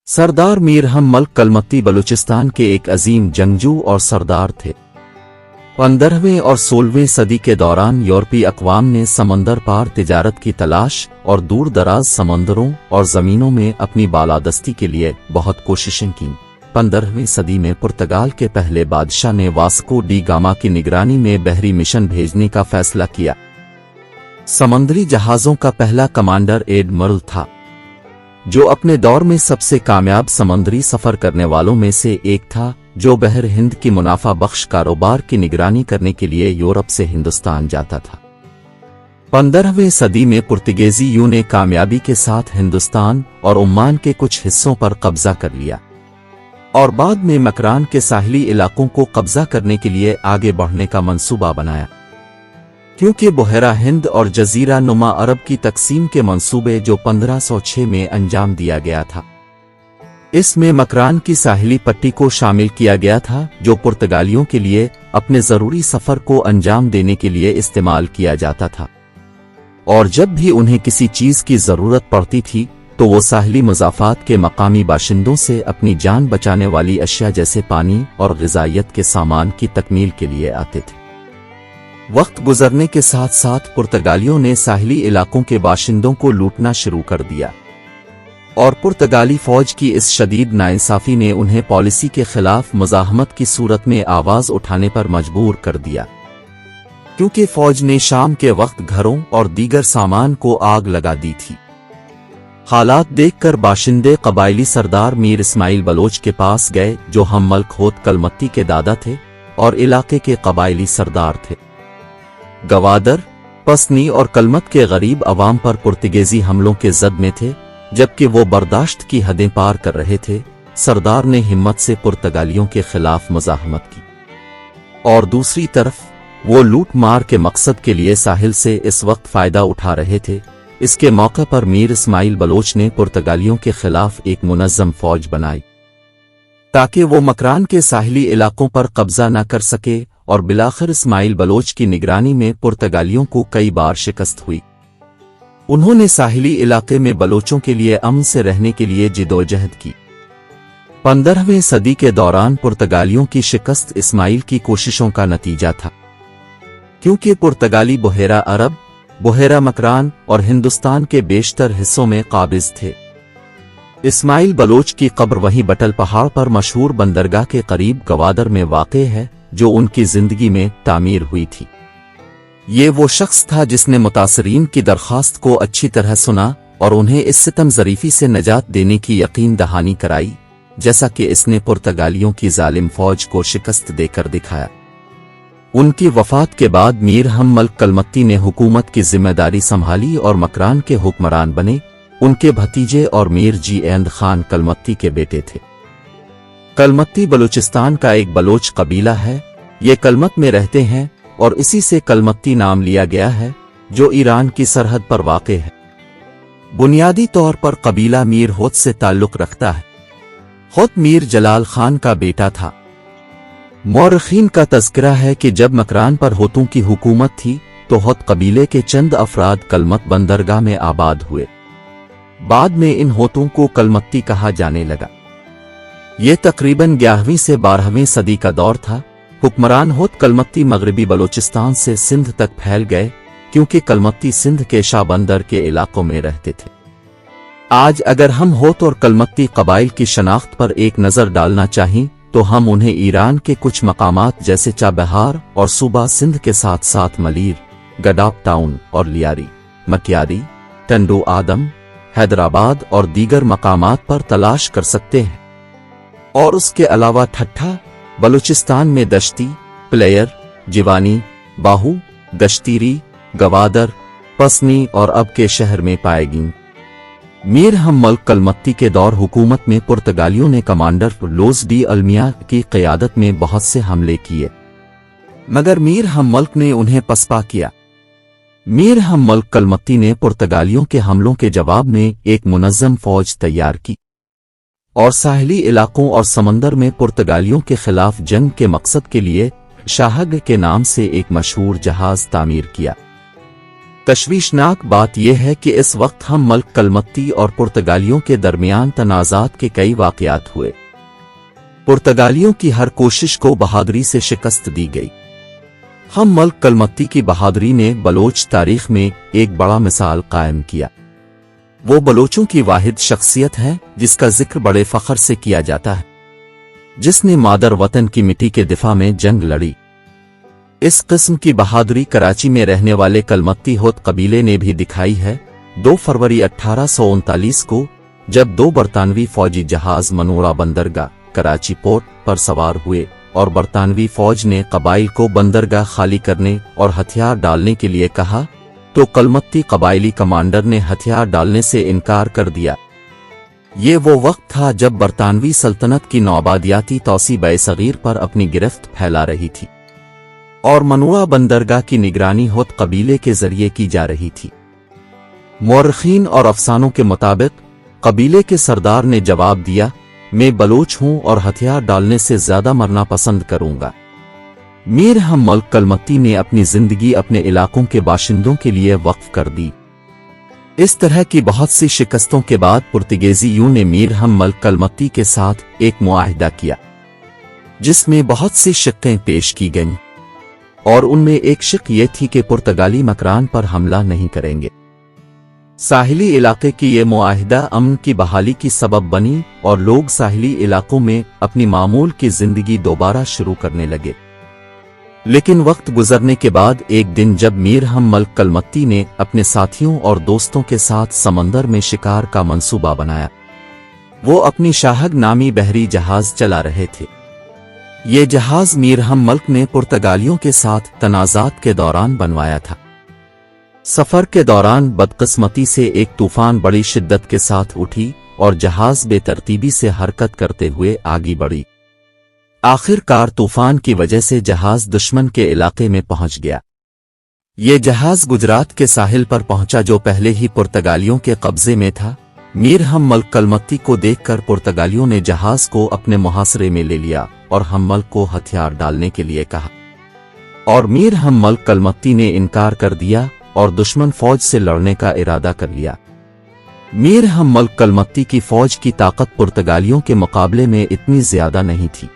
सरदार मीर हम मल्क कलमत्ती बलूचिस्तान के एक अजीम जंगजू और सरदार थे। 15वीं और 16वीं सदी के दौरान यूरोपीय अक़वाम ने समंदर पार तिजारत की तलाश और दूर दराज समंदरों और ज़मीनों में अपनी बालादस्ती के लिए बहुत कोशिशें की। 15वीं सदी में पुर्तगाल के पहले बादशाह ने वास्को डी गामा की निगरानी में बहरी मिशन भेजने का फैसला किया। समंदरी जहाज़ों का पहला कमांडर एडमिरल था, जो अपने दौर में सबसे कामयाब समंदरी सफर करने वालों में से एक था, जो बहर हिंद की मुनाफा बख्श कारोबार की निगरानी करने के लिए यूरोप से हिंदुस्तान जाता था। 15वीं सदी में पुर्तगीजियों ने कामयाबी के साथ हिंदुस्तान और ओमान के कुछ हिस्सों पर कब्जा कर लिया और बाद में मकरान के साहिली इलाकों को कब्जा करने के लिए आगे बढ़ने का मंसूबा बनाया। क्योंकि बहरा हिंद और जजीरा नुमा अरब की तकसीम के मंसूबे जो 1506 में अंजाम दिया गया था, इसमें मकरान की साहिली पट्टी को शामिल किया गया था, जो पुर्तगालियों के लिए अपने जरूरी सफर को अंजाम देने के लिए इस्तेमाल किया जाता था, और जब भी उन्हें किसी चीज की जरूरत पड़ती थी तो वो साहिली मुजाफात के मकामी बाशिंदों से अपनी जान बचाने वाली अशिया जैसे पानी और ग़िज़ाइयत के सामान की तकमील के लिए आते थे। वक्त गुजरने के साथ साथ पुर्तगालियों ने साहिली इलाकों के बाशिंदों को लूटना शुरू कर दिया और पुर्तगाली फौज की इस शदीद नाइंसाफी ने उन्हें पॉलिसी के खिलाफ मुज़ाहमत की सूरत में आवाज उठाने पर मजबूर कर दिया। क्योंकि फौज ने शाम के वक्त घरों और दीगर सामान को आग लगा दी थी। हालात देखकर बाशिंदे कबायली सरदार मीर इस्माइल बलोच के पास गए, जो हम मल्क होत कलमत्ती के दादा थे और इलाके के कबायली सरदार थे। गवादर, पसनी और कलमत के गरीब अवाम पर पुर्तगीजी हमलों के जद में थे, जबकि वो बर्दाश्त की हदें पार कर रहे थे। सरदार ने हिम्मत से पुर्तगालियों के खिलाफ मुज़ाहमत की और दूसरी तरफ वो लूट मार के मकसद के लिए साहिल से इस वक्त फायदा उठा रहे थे। इसके मौके पर मीर इस्माइल बलोच ने पुर्तगालियों के खिलाफ एक मुनज़्ज़म फौज बनाई ताकि वो मकरान के साहिली इलाकों पर कब्जा न कर सके, और बिलाखिर इस्माइल बलोच की निगरानी में पुर्तगालियों को कई बार शिकस्त हुई। उन्होंने साहिली इलाके में बलोचों के लिए अमन से रहने के लिए जिदोजहद की। 15वीं सदी के दौरान पुर्तगालियों की शिकस्त इस्माइल की कोशिशों का नतीजा था, क्योंकि पुर्तगाली बहरा अरब, बहरा मकरान और हिंदुस्तान के बेशतर हिस्सों में काबिज थे। इस्माइल बलोच की कब्र वहीं बटल पहाड़ पर मशहूर बंदरगाह के करीब गवादर में वाक़े है, जो उनकी जिंदगी में तामीर हुई थी। ये वो शख्स था जिसने मुतासरीन की दरख्वास्त को अच्छी तरह सुना और उन्हें इस सितम ज़रीफी से निजात देने की यकीन दहानी कराई, जैसा कि इसने पुर्तगालियों की जालिम फौज को शिकस्त देकर दिखाया। उनकी वफात के बाद मीर हम मल्क कलमत्ती ने हुकूमत की जिम्मेदारी संभाली और मकरान के हुक्मरान बने। उनके भतीजे और मीर जी एंद खान कलमत्ती के बेटे थे। कलमत्ती बलूचिस्तान का एक बलोच कबीला है। ये कलमत में रहते हैं और इसी से कलमत्ती नाम लिया गया है, जो ईरान की सरहद पर वाक़े है। बुनियादी तौर पर कबीला मीर होत से ताल्लुक़ रखता है। होत मीर जलाल खान का बेटा था। मौरखीन का तज़किरा है कि जब मकरान पर होतों की हुकूमत थी तो होत कबीले के चंद अफराद कलमत बंदरगाह में आबाद हुए। बाद में इन होतों को कलमत्ती कहा जाने लगा। ये तकरीबन 11वीं से 12वीं सदी का दौर था। हुक्मरान होत कलमत्ती मगरबी बलोचिस्तान से सिंध तक फैल गए, क्योंकि कलमत्ती सिंध के शाहबंदर के इलाकों में रहते थे। आज अगर हम होत और कलमत्ती कबाइल की शनाख्त पर एक नज़र डालना चाहें तो हम उन्हें ईरान के कुछ मकामात जैसे चाबहार और सूबा सिंध के साथ साथ मलीर, गडाप टाउन और लियारी, मक्यारी, टंडो आदम, हैदराबाद और दीगर मकामात पर तलाश कर सकते हैं। और उसके अलावा ठट्ठा, बलूचिस्तान में दश्ती, प्लेयर, जिवानी, बाहू, गश्तीरी, गवादर, पसनी और अब के शहर में पाएगी। मीर हम मल्क कलमत्ती के दौर हुकूमत में पुर्तगालियों ने कमांडर लोज डी अलमिया की क़यादत में बहुत से हमले किए, मगर मीर हम मल्क ने उन्हें पसपा किया। मीर हम मल्क कलमत्ती ने पुर्तगालियों के हमलों के जवाब में एक मुनज़्ज़म फौज तैयार की और साहिली इलाकों और समंदर में पुर्तगालियों के खिलाफ जंग के मकसद के लिए शाहग के नाम से एक मशहूर जहाज तामीर किया। तशवीशनाक बात यह है कि इस वक्त हम मल्क कलमत्ती और पुर्तगालियों के दरमियान तनाज़ात के कई वाक़यात हुए। पुर्तगालियों की हर कोशिश को बहादुरी से शिकस्त दी गई। हम मल्क कलमत्ती की बहादुरी ने बलोच तारीख में एक बड़ा मिसाल कायम किया। वो बलोचों की वाहिद शख्सियत है जिसका जिक्र बड़े फख्र से किया जाता है, जिसने मादर वतन की मिट्टी के दिफा में जंग लड़ी। इस किस्म की बहादुरी कराची में रहने वाले कलमत्ती होत कबीले ने भी दिखाई है। 2 फरवरी 1839 को जब 2 बरतानवी फौजी जहाज मनोरा बंदरगाह कराची पोर्ट पर सवार हुए और बरतानवी फौज ने कबाइल को बंदरगाह खाली करने और हथियार डालने के लिए कहा तो कलमत्ती कबाइली कमांडर ने हथियार डालने से इनकार कर दिया। ये वो वक्त था जब बरतानवी सल्तनत की नौआबादियाती तौसी बे-सगीर पर अपनी गिरफ्त फैला रही थी और मनोरा बंदरगाह की निगरानी होत कबीले के जरिए की जा रही थी। मौरखीन और अफसानों के मुताबिक कबीले के सरदार ने जवाब दिया, मैं बलोच हूं और हथियार डालने से ज्यादा मरना पसंद करूंगा। मीर हम मल्क कलमत्ती ने अपनी जिंदगी अपने इलाकों के बाशिंदों के लिए वक्फ कर दी। इस तरह की बहुत सी शिकस्तों के बाद पुर्तगीजियों ने मीर हम मल्क कलमत्ती के साथ एक मुआहिदा किया जिसमें बहुत सी शिक्कें पेश की गईं और उनमें एक शिक ये थी कि पुर्तगाली मकरान पर हमला नहीं करेंगे। साहिली इलाके की ये मुआहिदा अमन की बहाली की सबब बनी और लोग साहिली इलाकों में अपनी मामूल की जिंदगी दोबारा शुरू करने लगे। लेकिन वक्त गुजरने के बाद एक दिन जब मीर हम मल्क कलमत्ती ने अपने साथियों और दोस्तों के साथ समंदर में शिकार का मंसूबा बनाया, वो अपनी शाहग नामी बहरी जहाज चला रहे थे। ये जहाज मीर हम मल्क ने पुर्तगालियों के साथ तनाज़ात के दौरान बनवाया था। सफर के दौरान बदकिस्मती से एक तूफान बड़ी शिद्दत के साथ उठी और जहाज बेतरतीबी से हरकत करते हुए आगे बढ़ी। आखिरकार तूफान की वजह से जहाज दुश्मन के इलाके में पहुंच गया। ये जहाज गुजरात के साहिल पर पहुंचा जो पहले ही पुर्तगालियों के कब्जे में था। मीर हम मल्क कलमत्ती को देखकर पुर्तगालियों ने जहाज को अपने मुहासरे में ले लिया और हम मल्क को हथियार डालने के लिए कहा और मीर हम मल्क कलमत्ती ने इनकार कर दिया और दुश्मन फौज से लड़ने का इरादा कर लिया। मीर हम मल्क कलमत्ती की फौज की ताकत पुर्तगालियों के मुकाबले में इतनी ज्यादा नहीं थी,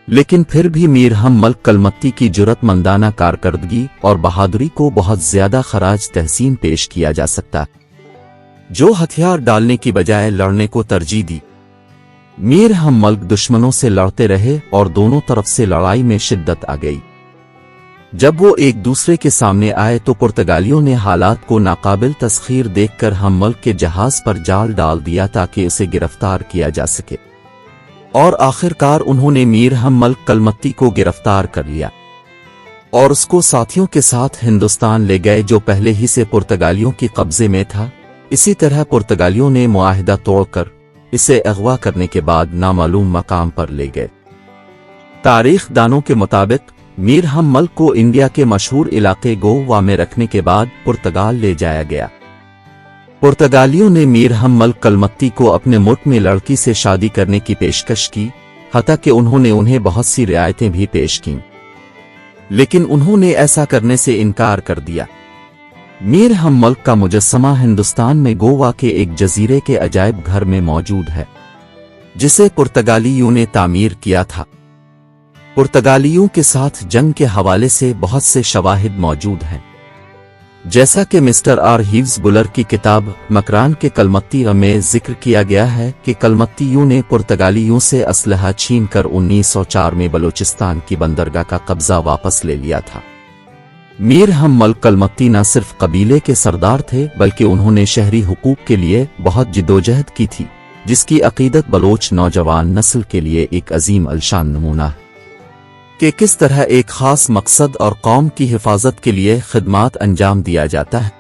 लेकिन फिर भी मीर हम मल्क कलमत्ती की जुर्रतमंदाना कारकर्दगी और बहादुरी को बहुत ज्यादा खराज तहसीन पेश किया जा सकता, जो हथियार डालने की बजाय लड़ने को तरजीह दी। मीर हम मल्क दुश्मनों से लड़ते रहे और दोनों तरफ से लड़ाई में शिद्दत आ गई। जब वो एक दूसरे के सामने आए तो पुर्तगालियों ने हालात को नाकाबिल तस्खीर देखकर हम मल्क के जहाज पर जाल डाल दिया ताकि उसे गिरफ्तार किया जा सके और आखिरकार उन्होंने मीर हम मल्क कलमत्ती को गिरफ्तार कर लिया और उसको साथियों के साथ हिंदुस्तान ले गए जो पहले ही से पुर्तगालियों की कब्जे में था। इसी तरह पुर्तगालियों ने मुआहिदा तोड़कर इसे अगवा करने के बाद नामालूम मकाम पर ले गए। तारीख दानों के मुताबिक मीर हम मल्क को इंडिया के मशहूर इलाके गोवा में रखने के बाद पुर्तगाल ले जाया गया। पुर्तगालियों ने मीर हम मल्क कलमत्ती को अपने मुल्क में लड़की से शादी करने की पेशकश की, हत्ता कि उन्होंने उन्हें बहुत सी रियायतें भी पेश कीं, लेकिन उन्होंने ऐसा करने से इनकार कर दिया। मीर हम मल्क का मुजस्समा हिंदुस्तान में गोवा के एक जजीरे के अजायब घर में मौजूद है जिसे पुर्तगालियों ने तामीर किया था। पुर्तगालियों के साथ जंग के हवाले से बहुत से शवाहिद मौजूद हैं, जैसा कि मिस्टर आर हीव्स बुलर की किताब मकरान के कलमत्ती में जिक्र किया गया है कि कलमत्तियों ने पुर्तगालियों से असलहा छीन कर 1904 में बलोचिस्तान की बंदरगाह का कब्जा वापस ले लिया था। मीर हम मल्क कलमत्ती न सिर्फ कबीले के सरदार थे बल्कि उन्होंने शहरी हुकूक के लिए बहुत जिदोजहद की थी, जिसकी अकीदत बलोच नौजवान नस्ल के लिए एक अजीम अलशान नमूना है कि किस तरह एक खास मकसद और कौम की हिफाजत के लिए खिदमात अंजाम दिया जाता है।